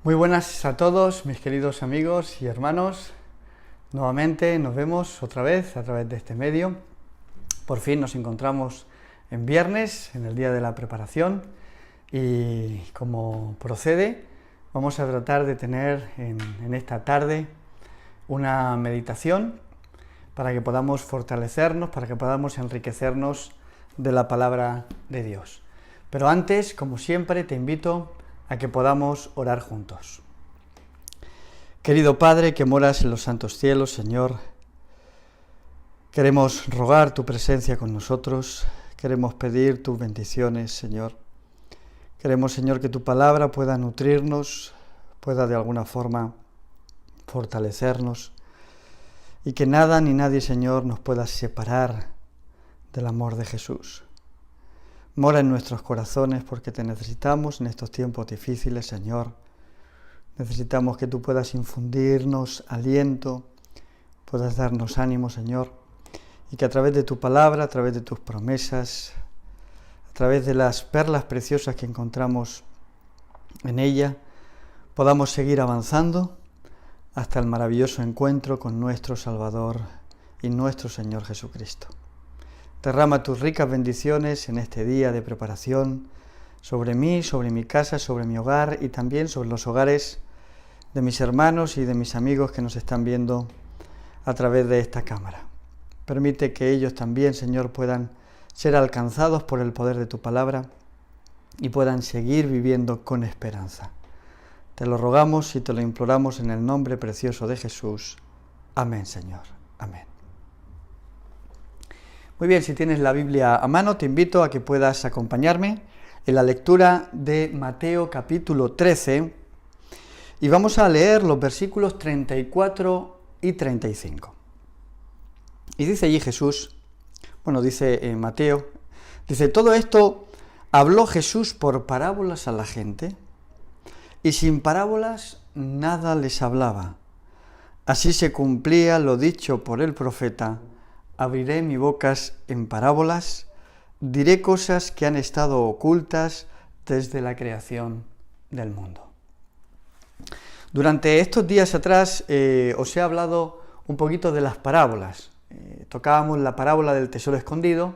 Muy buenas a todos, mis queridos amigos y hermanos. Nuevamente nos vemos otra vez a través de este medio. Por fin nos encontramos en viernes, en el día de la preparación, y como procede, vamos a tratar de tener en esta tarde una meditación para que podamos fortalecernos, para que podamos enriquecernos de la palabra de Dios. Pero antes, como siempre, te invito a que podamos orar juntos. Querido Padre, que moras en los santos cielos, Señor, queremos rogar tu presencia con nosotros, queremos pedir tus bendiciones, Señor. Queremos, Señor, que tu palabra pueda nutrirnos, pueda de alguna forma fortalecernos, y que nada ni nadie, Señor, nos pueda separar del amor de Jesús. Mora en nuestros corazones porque te necesitamos en estos tiempos difíciles, Señor. Necesitamos que tú puedas infundirnos aliento, puedas darnos ánimo, Señor, y que a través de tu palabra, a través de tus promesas, a través de las perlas preciosas que encontramos en ella, podamos seguir avanzando hasta el maravilloso encuentro con nuestro Salvador y nuestro Señor Jesucristo. Derrama tus ricas bendiciones en este día de preparación sobre mí, sobre mi casa, sobre mi hogar y también sobre los hogares de mis hermanos y de mis amigos que nos están viendo a través de esta cámara. Permite que ellos también, Señor, puedan ser alcanzados por el poder de tu palabra y puedan seguir viviendo con esperanza. Te lo rogamos y te lo imploramos en el nombre precioso de Jesús. Amén, Señor. Amén. Muy bien, si tienes la Biblia a mano, te invito a que puedas acompañarme en la lectura de Mateo capítulo 13 y vamos a leer los versículos 34 y 35. Y dice allí Jesús, dice Mateo, dice, todo esto habló Jesús por parábolas a la gente y sin parábolas nada les hablaba. Así se cumplía lo dicho por el profeta, abriré mi boca en parábolas, diré cosas que han estado ocultas desde la creación del mundo. Durante estos días atrás os he hablado un poquito de las parábolas. Tocábamos la parábola del tesoro escondido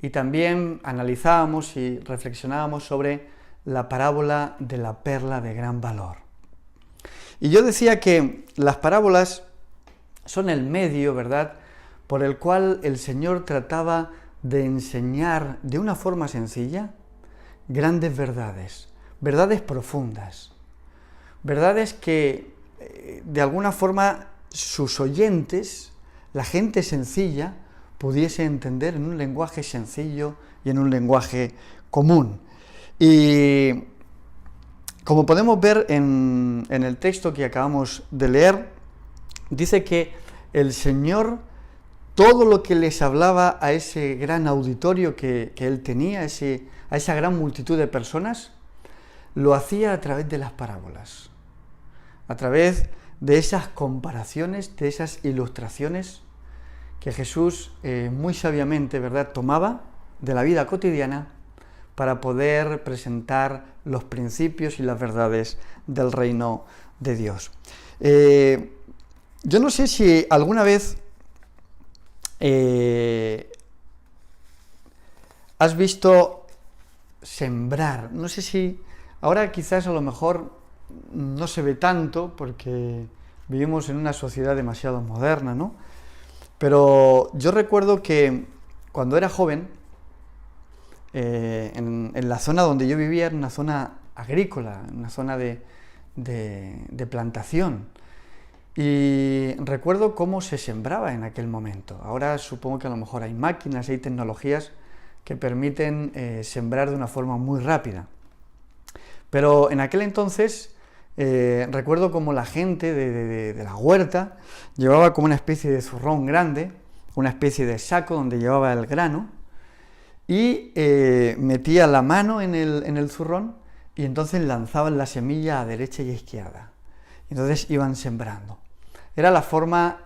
y también analizábamos y reflexionábamos sobre la parábola de la perla de gran valor. Y yo decía que las parábolas son el medio, ¿verdad?, por el cual el Señor trataba de enseñar de una forma sencilla grandes verdades, verdades profundas, verdades que de alguna forma sus oyentes, la gente sencilla, pudiese entender en un lenguaje sencillo y en un lenguaje común. Y como podemos ver en el texto que acabamos de leer, dice que el Señor todo lo que les hablaba a ese gran auditorio que él tenía, a esa gran multitud de personas, lo hacía a través de las parábolas, a través de esas comparaciones, de esas ilustraciones que Jesús muy sabiamente, ¿verdad?, tomaba de la vida cotidiana para poder presentar los principios y las verdades del reino de Dios. Yo no sé si alguna vez has visto sembrar, no sé si ahora quizás a lo mejor no se ve tanto porque vivimos en una sociedad demasiado moderna, ¿no? Pero yo recuerdo que cuando era joven, en la zona donde yo vivía era una zona agrícola, una zona de plantación. Y recuerdo cómo se sembraba en aquel momento. Ahora supongo que a lo mejor hay máquinas, hay tecnologías que permiten sembrar de una forma muy rápida. Pero en aquel entonces recuerdo cómo la gente de la huerta llevaba como una especie de zurrón grande, una especie de saco donde llevaba el grano y metía la mano en el zurrón y entonces lanzaban la semilla a derecha y a izquierda. Entonces iban sembrando. Era la forma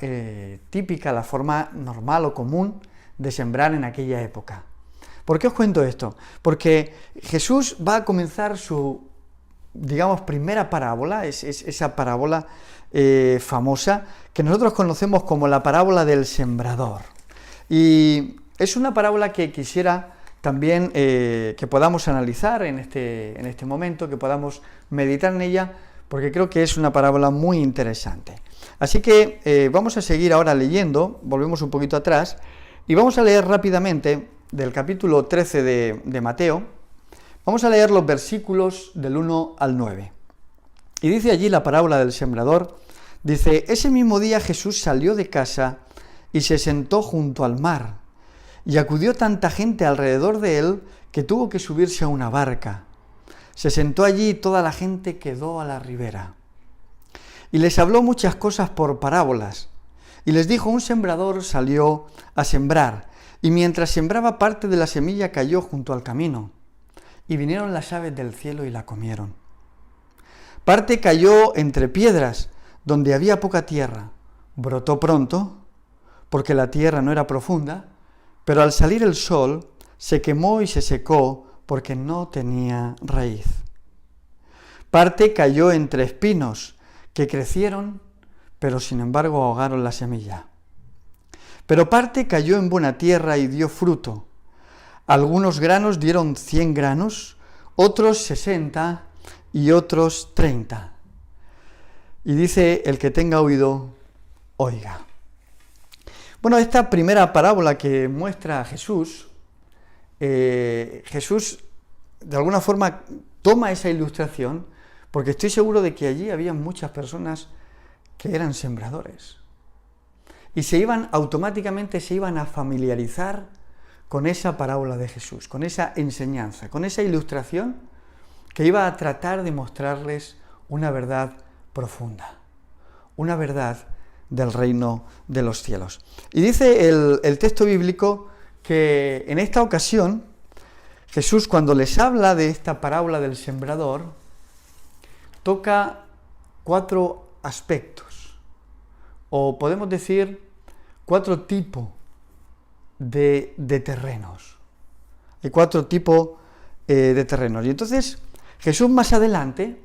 típica, la forma normal o común de sembrar en aquella época. ¿Por qué os cuento esto? Porque Jesús va a comenzar su digamos, primera parábola, es esa parábola famosa que nosotros conocemos como la parábola del sembrador. Y es una parábola que quisiera también que podamos analizar en este momento, que podamos meditar en ella, porque creo que es una parábola muy interesante. Así que vamos a seguir ahora leyendo, volvemos un poquito atrás, y vamos a leer rápidamente del capítulo 13 de Mateo, vamos a leer los versículos del 1 al 9. Y dice allí la parábola del sembrador, dice: ese mismo día Jesús salió de casa y se sentó junto al mar, y acudió tanta gente alrededor de él que tuvo que subirse a una barca. Se sentó allí y toda la gente quedó a la ribera. Y les habló muchas cosas por parábolas, y les dijo: un sembrador salió a sembrar, y mientras sembraba, parte de la semilla cayó junto al camino, y vinieron las aves del cielo y la comieron. Parte cayó entre piedras, donde había poca tierra. Brotó pronto, porque la tierra no era profunda, pero al salir el sol se quemó y se secó, porque no tenía raíz. Parte cayó entre espinos, que crecieron, pero sin embargo ahogaron la semilla. Pero parte cayó en buena tierra y dio fruto. Algunos granos dieron 100 granos, otros 60 y otros 30. Y dice: el que tenga oído, oiga. Bueno, esta primera parábola que muestra a Jesús, Jesús de alguna forma toma esa ilustración, porque estoy seguro de que allí había muchas personas que eran sembradores. Y automáticamente se iban a familiarizar con esa parábola de Jesús, con esa enseñanza, con esa ilustración que iba a tratar de mostrarles una verdad profunda, una verdad del reino de los cielos. Y dice el texto bíblico que en esta ocasión Jesús, cuando les habla de esta parábola del sembrador, toca 4 aspectos, o podemos decir 4 tipos de terrenos. Hay 4 tipos de terrenos. Y entonces Jesús más adelante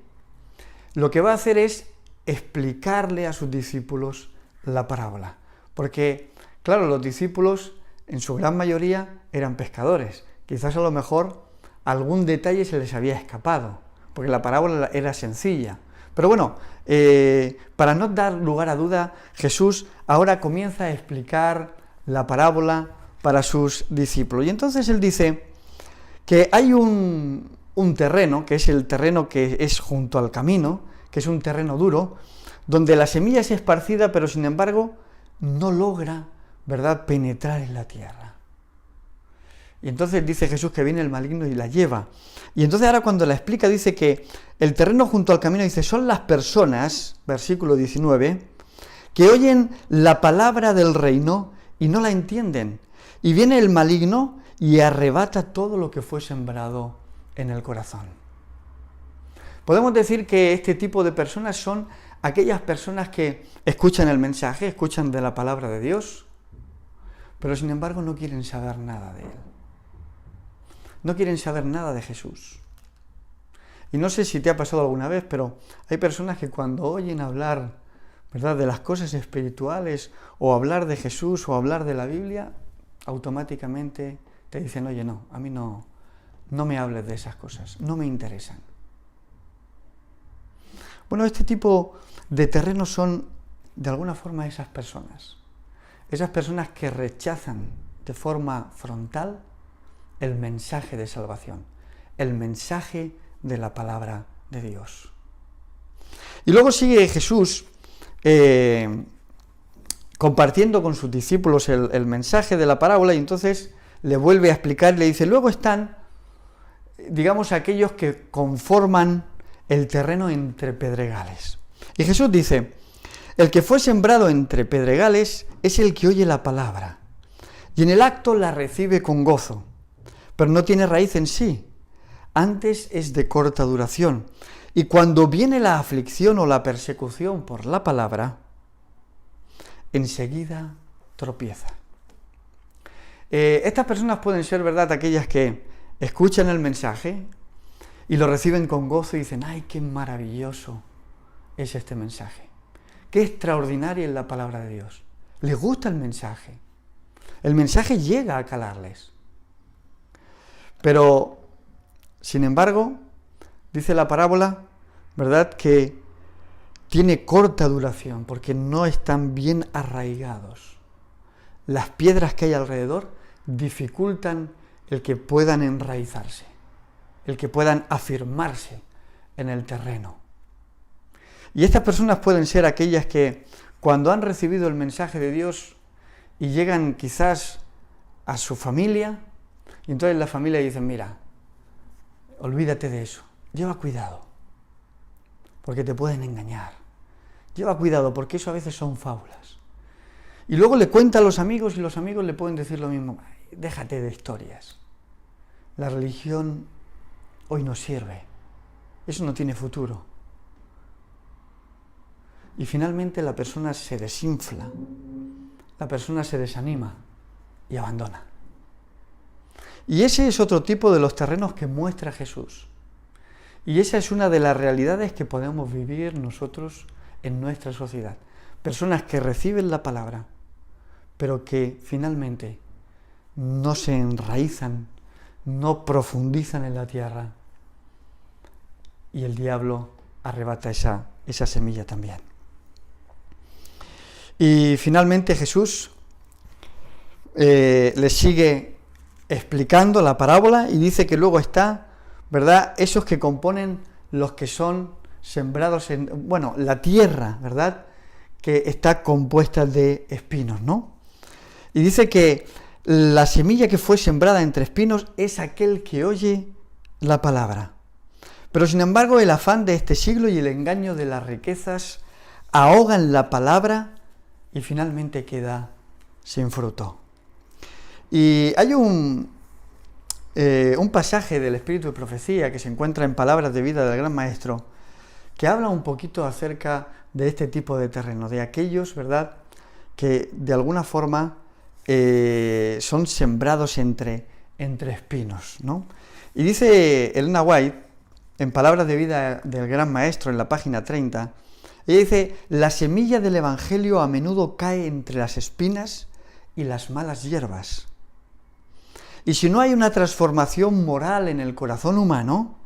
lo que va a hacer es explicarle a sus discípulos la parábola. Porque, claro, los discípulos en su gran mayoría eran pescadores. Quizás a lo mejor algún detalle se les había escapado, porque la parábola era sencilla. Pero bueno, para no dar lugar a duda, Jesús ahora comienza a explicar la parábola para sus discípulos. Y entonces él dice que hay un terreno, que es el terreno que es junto al camino, que es un terreno duro, donde la semilla es esparcida, pero sin embargo no logra, ¿verdad?, penetrar en la tierra. Y entonces dice Jesús que viene el maligno y la lleva. Y entonces ahora cuando la explica dice que el terreno junto al camino, dice, son las personas, versículo 19, que oyen la palabra del reino y no la entienden. Y viene el maligno y arrebata todo lo que fue sembrado en el corazón. Podemos decir que este tipo de personas son aquellas personas que escuchan el mensaje, escuchan de la palabra de Dios, pero sin embargo no quieren saber nada de Él. No quieren saber nada de Jesús. Y no sé si te ha pasado alguna vez, pero hay personas que cuando oyen hablar, ¿verdad?, de las cosas espirituales, o hablar de Jesús, o hablar de la Biblia, automáticamente te dicen, oye, no, a mí no me hables de esas cosas, no me interesan. Bueno, este tipo de terrenos son, de alguna forma, esas personas que rechazan de forma frontal el mensaje de salvación, el mensaje de la palabra de Dios. Y luego sigue Jesús compartiendo con sus discípulos el mensaje de la parábola, y entonces le vuelve a explicar, le dice, luego están, digamos, aquellos que conforman el terreno entre pedregales. Y Jesús dice, el que fue sembrado entre pedregales es el que oye la palabra, y en el acto la recibe con gozo, pero no tiene raíz en sí, antes es de corta duración, y cuando viene la aflicción o la persecución por la palabra, enseguida tropieza. Estas personas pueden ser, ¿verdad?, aquellas que escuchan el mensaje y lo reciben con gozo y dicen, ¡ay, qué maravilloso es este mensaje! ¡Qué extraordinaria es la palabra de Dios! Les gusta el mensaje. El mensaje llega a calarles. Pero, sin embargo, dice la parábola, ¿verdad?, que tiene corta duración porque no están bien arraigados. Las piedras que hay alrededor dificultan el que puedan enraizarse, el que puedan afirmarse en el terreno. Y estas personas pueden ser aquellas que, cuando han recibido el mensaje de Dios y llegan quizás a su familia, y entonces la familia dice, mira, olvídate de eso, lleva cuidado, porque te pueden engañar. Lleva cuidado, porque eso a veces son fábulas. Y luego le cuenta a los amigos, y los amigos le pueden decir lo mismo, déjate de historias. La religión hoy no sirve, eso no tiene futuro. Y finalmente la persona se desinfla, la persona se desanima y abandona. Y ese es otro tipo de los terrenos que muestra Jesús. Y esa es una de las realidades que podemos vivir nosotros en nuestra sociedad. Personas que reciben la palabra, pero que finalmente no se enraizan, no profundizan en la tierra, y el diablo arrebata esa semilla también. Y finalmente Jesús le sigue explicando la parábola y dice que luego está, ¿verdad?, esos que componen los que son sembrados en, la tierra, ¿verdad?, que está compuesta de espinos, ¿no? Y dice que la semilla que fue sembrada entre espinos es aquel que oye la palabra. Pero sin embargo el afán de este siglo y el engaño de las riquezas ahogan la palabra y finalmente queda sin fruto. Y hay un pasaje del Espíritu de Profecía que se encuentra en Palabras de Vida del Gran Maestro, que habla un poquito acerca de este tipo de terreno, de aquellos, ¿verdad?, que de alguna forma son sembrados entre espinos, ¿no? Y dice Elena White, en Palabras de Vida del Gran Maestro, en la página 30, ella dice, la semilla del Evangelio a menudo cae entre las espinas y las malas hierbas. Y si no hay una transformación moral en el corazón humano,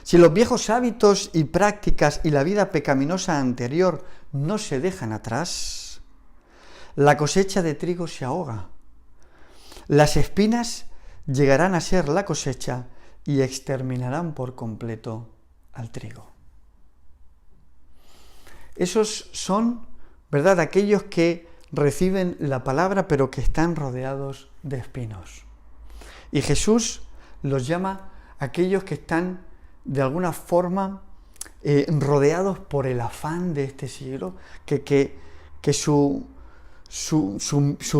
si los viejos hábitos y prácticas y la vida pecaminosa anterior no se dejan atrás, la cosecha de trigo se ahoga. Las espinas llegarán a ser la cosecha y exterminarán por completo al trigo. Esos son, ¿verdad?, aquellos que reciben la palabra pero que están rodeados de espinos. Y Jesús los llama aquellos que están de alguna forma rodeados por el afán de este siglo, que su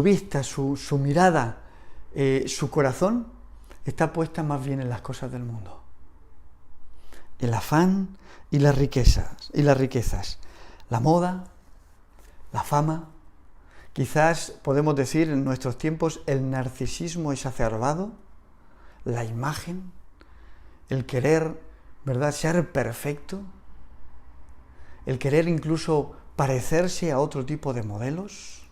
vista, su mirada, su corazón está puesta más bien en las cosas del mundo. El afán y las riquezas, la moda, la fama, quizás podemos decir en nuestros tiempos el narcisismo exacerbado, la imagen, el querer, ¿verdad?, ser perfecto, el querer incluso parecerse a otro tipo de modelos,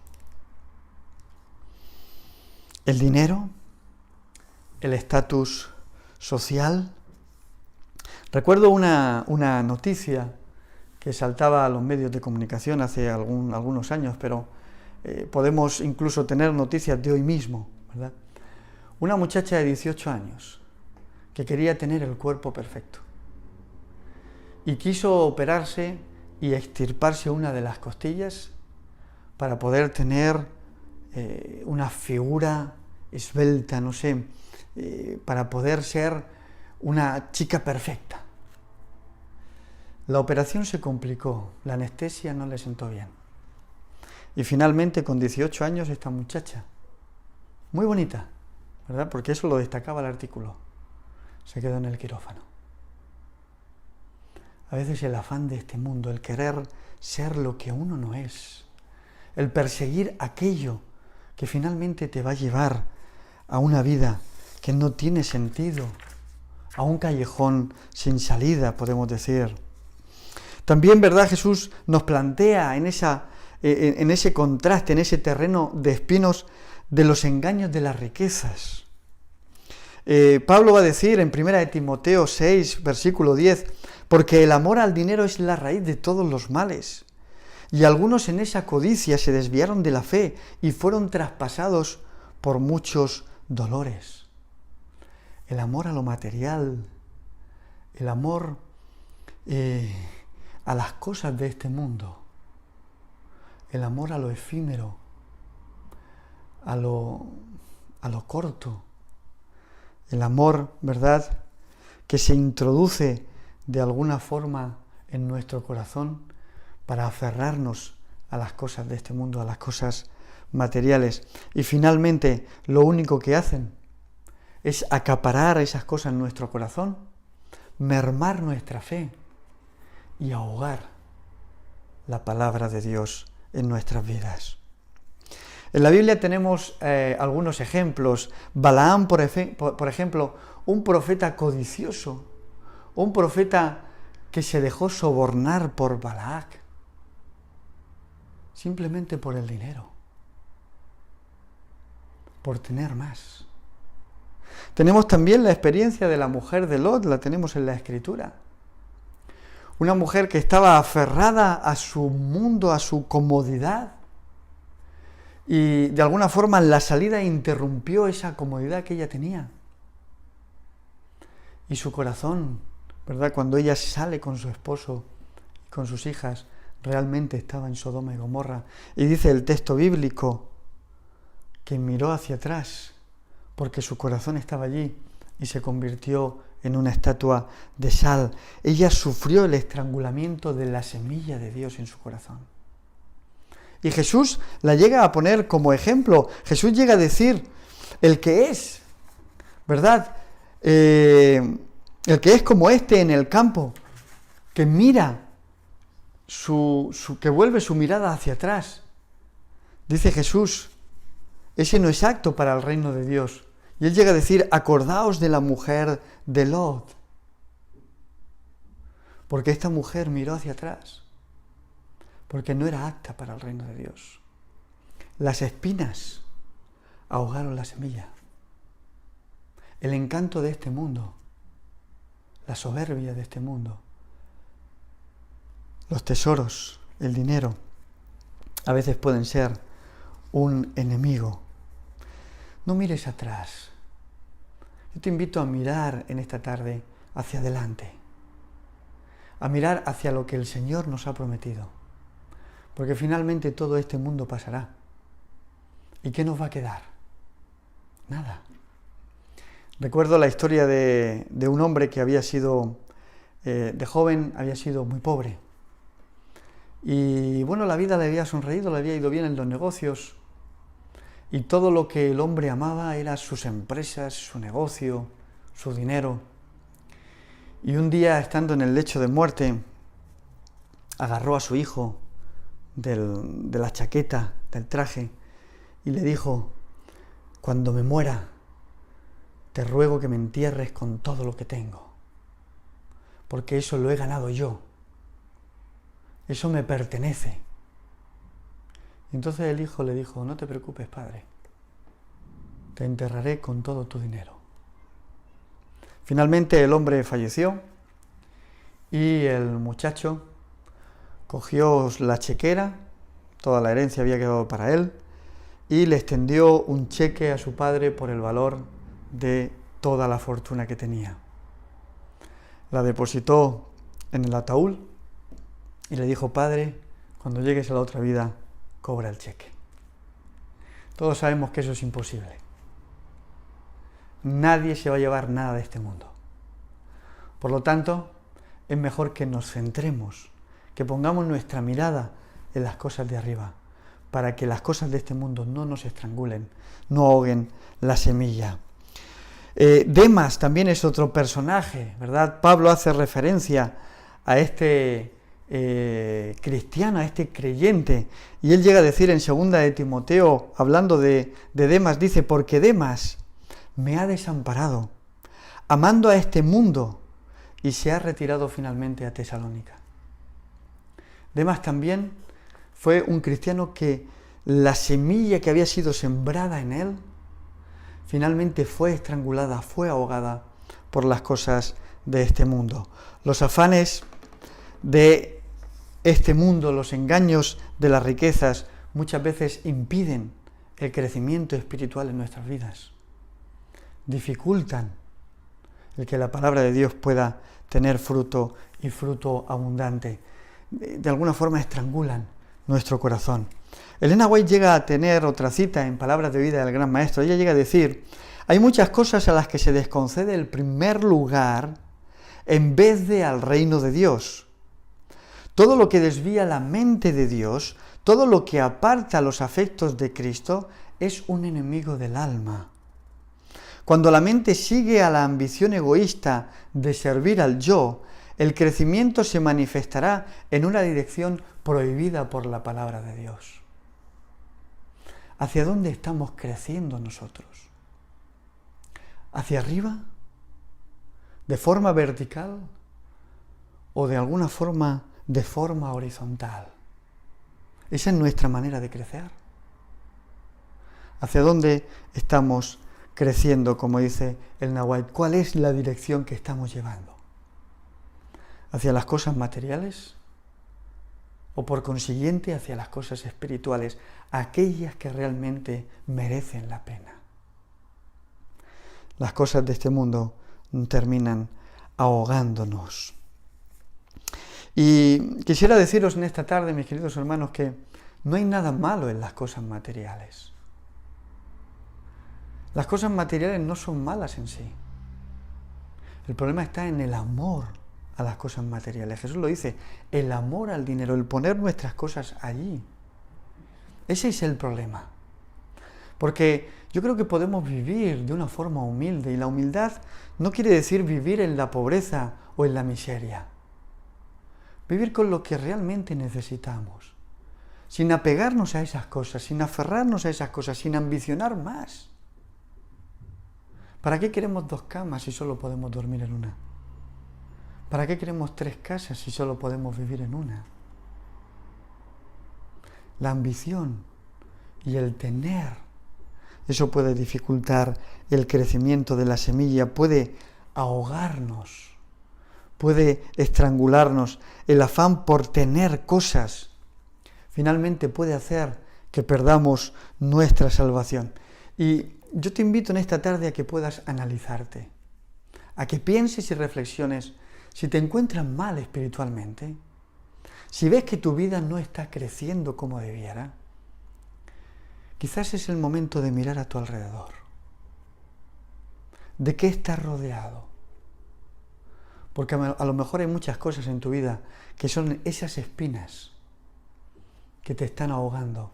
el dinero, el estatus social. Recuerdo una noticia que saltaba a los medios de comunicación hace algunos años, pero podemos incluso tener noticias de hoy mismo, ¿verdad? Una muchacha de 18 años que quería tener el cuerpo perfecto y quiso operarse y extirparse una de las costillas para poder tener una figura esbelta, no sé, para poder ser una chica perfecta. La operación se complicó, la anestesia no le sentó bien. Y finalmente, con 18 años, esta muchacha, muy bonita, ¿verdad?, porque eso lo destacaba el artículo, se quedó en el quirófano. A veces el afán de este mundo, el querer ser lo que uno no es, el perseguir aquello que finalmente te va a llevar a una vida que no tiene sentido, a un callejón sin salida, podemos decir. También, ¿verdad? Jesús nos plantea en ese contraste, en ese terreno de espinos, de los engaños de las riquezas. Pablo va a decir en 1 de Timoteo 6, versículo 10, porque el amor al dinero es la raíz de todos los males. Y algunos en esa codicia se desviaron de la fe y fueron traspasados por muchos dolores. El amor a lo material, el amor a las cosas de este mundo, el amor a lo efímero, a lo corto, el amor, ¿verdad?, que se introduce de alguna forma en nuestro corazón para aferrarnos a las cosas de este mundo, a las cosas materiales. Y finalmente, lo único que hacen es acaparar esas cosas en nuestro corazón, mermar nuestra fe y ahogar la palabra de Dios en nuestras vidas. En la Biblia tenemos algunos ejemplos. Balaam, por ejemplo, un profeta codicioso, un profeta que se dejó sobornar por Balac, simplemente por el dinero, por tener más. Tenemos también la experiencia de la mujer de Lot, la tenemos en la Escritura. Una mujer que estaba aferrada a su mundo, a su comodidad, y de alguna forma la salida interrumpió esa comodidad que ella tenía. Y su corazón, ¿verdad?, cuando ella sale con su esposo y con sus hijas, realmente estaba en Sodoma y Gomorra. Y dice el texto bíblico que miró hacia atrás porque su corazón estaba allí y se convirtió en una estatua de sal. Ella sufrió el estrangulamiento de la semilla de Dios en su corazón. Y Jesús la llega a poner como ejemplo. Jesús llega a decir, el que es, ¿verdad?, el que es como este en el campo, que mira, que vuelve su mirada hacia atrás. Dice Jesús, ese no es apto para el reino de Dios. Y él llega a decir, acordaos de la mujer de Lot. Porque esta mujer miró hacia atrás, porque no era apta para el reino de Dios. Las espinas ahogaron la semilla. El encanto de este mundo, la soberbia de este mundo, los tesoros, el dinero, a veces pueden ser un enemigo. No mires atrás. Yo te invito a mirar en esta tarde hacia adelante, a mirar hacia lo que el Señor nos ha prometido, porque finalmente todo este mundo pasará. ¿Y qué nos va a quedar? Nada. Recuerdo la historia de un hombre que había sido, de joven, había sido muy pobre. Y bueno, la vida le había sonreído, le había ido bien en los negocios. Y todo lo que el hombre amaba era sus empresas, su negocio, su dinero. Y un día, estando en el lecho de muerte, agarró a su hijo de la chaqueta, del traje, y le dijo, cuando me muera, te ruego que me entierres con todo lo que tengo, porque eso lo he ganado yo, eso me pertenece. Y entonces el hijo le dijo, no te preocupes, padre, te enterraré con todo tu dinero. Finalmente el hombre falleció y el muchacho cogió la chequera, toda la herencia había quedado para él, y le extendió un cheque a su padre por el valor de toda la fortuna que tenía. La depositó en el ataúd y le dijo, padre, cuando llegues a la otra vida, cobra el cheque. Todos sabemos que eso es imposible. Nadie se va a llevar nada de este mundo. Por lo tanto, es mejor que nos centremos, que pongamos nuestra mirada en las cosas de arriba, para que las cosas de este mundo no nos estrangulen, no ahoguen la semilla. Demas también es otro personaje, ¿verdad? Pablo hace referencia a este cristiano, a este creyente, y él llega a decir en 2 de Timoteo, hablando de Demas, dice, porque Demas me ha desamparado, amando a este mundo y se ha retirado finalmente a Tesalónica. Demas también fue un cristiano que la semilla que había sido sembrada en él finalmente fue estrangulada, fue ahogada por las cosas de este mundo. Los afanes de este mundo, los engaños de las riquezas, muchas veces impiden el crecimiento espiritual en nuestras vidas. Dificultan el que la palabra de Dios pueda tener fruto y fruto abundante. De alguna forma estrangulan nuestro corazón. Elena White llega a tener otra cita en Palabras de Vida del Gran Maestro. Ella llega a decir: hay muchas cosas a las que se desconcede el primer lugar en vez de al reino de Dios. Todo lo que desvía la mente de Dios, todo lo que aparta los afectos de Cristo, es un enemigo del alma. Cuando la mente sigue a la ambición egoísta de servir al yo, el crecimiento se manifestará en una dirección prohibida por la palabra de Dios. ¿Hacia dónde estamos creciendo nosotros? ¿Hacia arriba? ¿De forma vertical? ¿O de alguna forma de forma horizontal? Esa es nuestra manera de crecer. ¿Hacia dónde estamos creciendo, como dice Elena White? ¿Cuál es la dirección que estamos llevando? ¿Hacia las cosas materiales? ¿O por consiguiente hacia las cosas espirituales, aquellas que realmente merecen la pena? Las cosas de este mundo terminan ahogándonos. Y quisiera deciros en esta tarde, mis queridos hermanos, que no hay nada malo en las cosas materiales. Las cosas materiales no son malas en sí. El problema está en el amor a las cosas materiales. Jesús lo dice, el amor al dinero, el poner nuestras cosas allí. Ese es el problema. Porque yo creo que podemos vivir de una forma humilde, y la humildad no quiere decir vivir en la pobreza o en la miseria. Vivir con lo que realmente necesitamos, sin apegarnos a esas cosas, sin aferrarnos a esas cosas, sin ambicionar más. ¿Para qué queremos 2 camas si solo podemos dormir en una? ¿Para qué queremos 3 casas si solo podemos vivir en una? La ambición y el tener, eso puede dificultar el crecimiento de la semilla, puede ahogarnos, puede estrangularnos. El afán por tener cosas finalmente puede hacer que perdamos nuestra salvación. Y yo te invito en esta tarde a que puedas analizarte, a que pienses y reflexiones si te encuentras mal espiritualmente, si ves que tu vida no está creciendo como debiera. Quizás es el momento de mirar a tu alrededor. ¿De qué estás rodeado? Porque a lo mejor hay muchas cosas en tu vida que son esas espinas que te están ahogando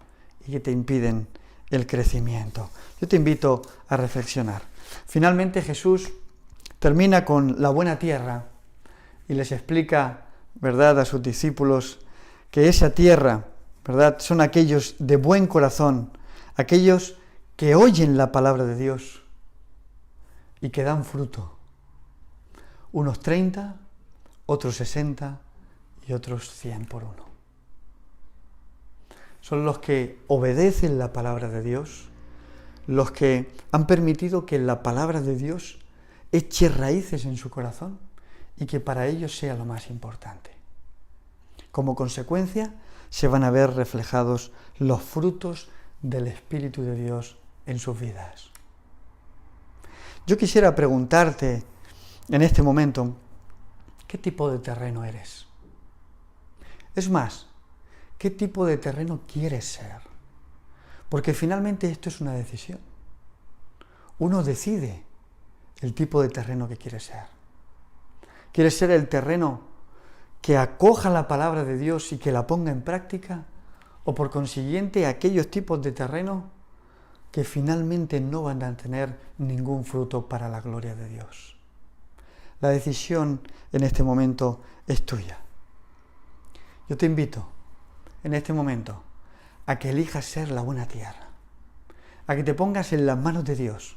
y que te impiden el crecimiento. Yo te invito a reflexionar. Finalmente Jesús termina con la buena tierra y les explica, ¿verdad?, a sus discípulos que esa tierra, ¿verdad?, son aquellos de buen corazón, aquellos que oyen la palabra de Dios y que dan fruto. Unos 30, otros 60 y otros 100 por uno. Son los que obedecen la palabra de Dios, los que han permitido que la palabra de Dios eche raíces en su corazón y que para ellos sea lo más importante. Como consecuencia, se van a ver reflejados los frutos del Espíritu de Dios en sus vidas. Yo quisiera preguntarte en este momento, ¿qué tipo de terreno eres? Es más, ¿qué tipo de terreno quieres ser? Porque finalmente esto es una decisión. Uno decide el tipo de terreno que quiere ser. ¿Quieres ser el terreno que acoja la palabra de Dios y que la ponga en práctica? ¿O por consiguiente aquellos tipos de terreno que finalmente no van a tener ningún fruto para la gloria de Dios? La decisión en este momento es tuya. Yo te invito en este momento a que elijas ser la buena tierra, a que te pongas en las manos de Dios,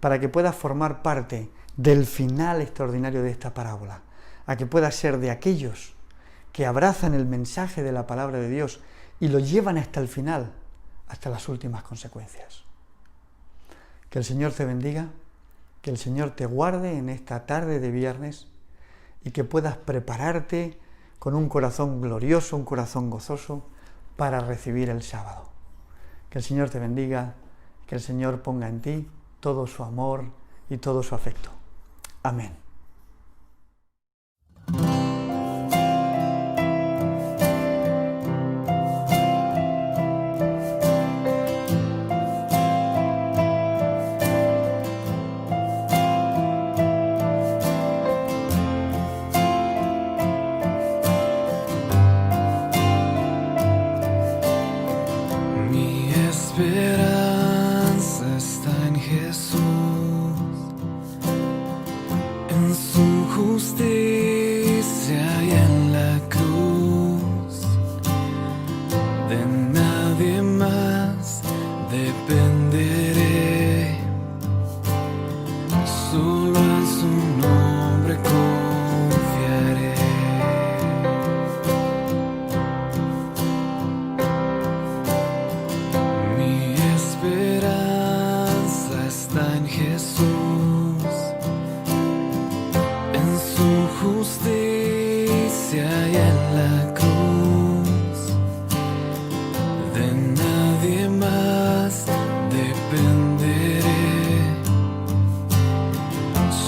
para que puedas formar parte del final extraordinario de esta parábola, a que puedas ser de aquellos que abrazan el mensaje de la palabra de Dios y lo llevan hasta el final, hasta las últimas consecuencias. Que el Señor te bendiga, que el Señor te guarde en esta tarde de viernes y que puedas prepararte con un corazón glorioso, un corazón gozoso para recibir el sábado. Que el Señor te bendiga, que el Señor ponga en ti todo su amor y todo su afecto. Amén. Esperanza está en Jesús, en su justicia y en la cruz. De nadie más dependeré, solo en su nombre confiaré. Esperanza está en Jesús, en su justicia y en la cruz. De nadie más dependeré,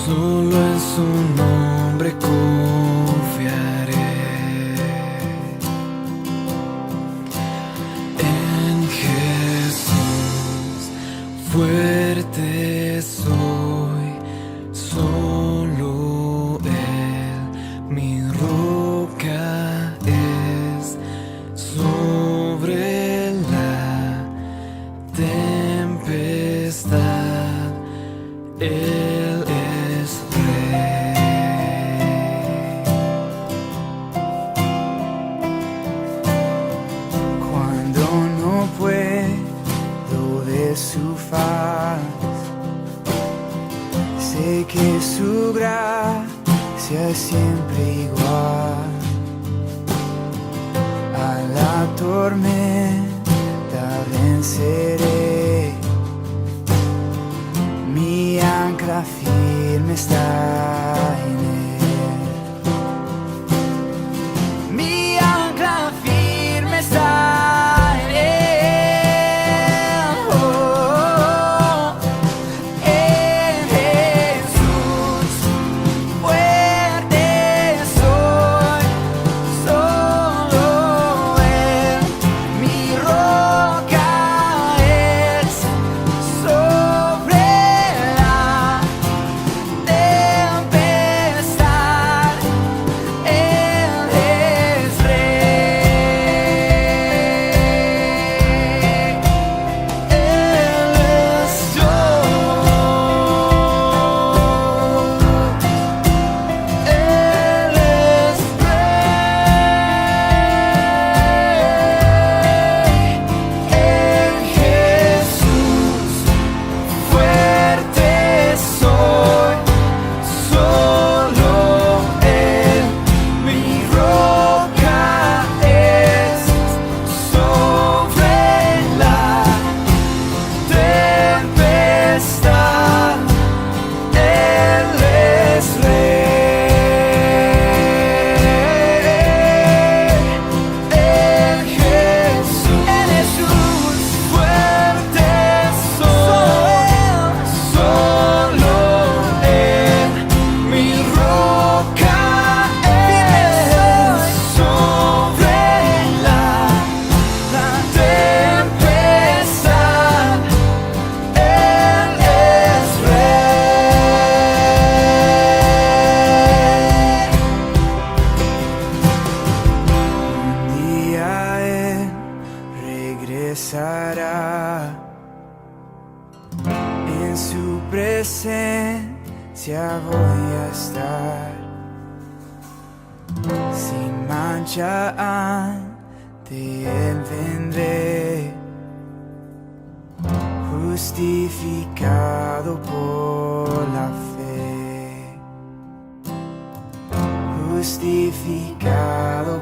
solo en su nombre confiaré. En Jesús fuerte soy, solo Él mi roca es. Sobre la tempestad Él es Rey. Cuando no puedo ver su faz, sé que su gracia es siempre igual. A la tormenta venceré, mi ancla firme está en Él. Mi ancla firme está en Él. Oh, en Jesús fuerte soy, solo Él mi roca es. Sobre la tempestad Él es Rey. Él es Dios, Él es Rey. En Jesús fuerte soy, solo Él mi roca es. Sobre la tempestad Él es Rey. En Jesús fuerte soy, solo Él mi roca es. Sobre la tempestad Él es Rey. Un día Él regresará, en su presencia voy a estar, sin mancha ante Él vendré, justificado por la fe, justificado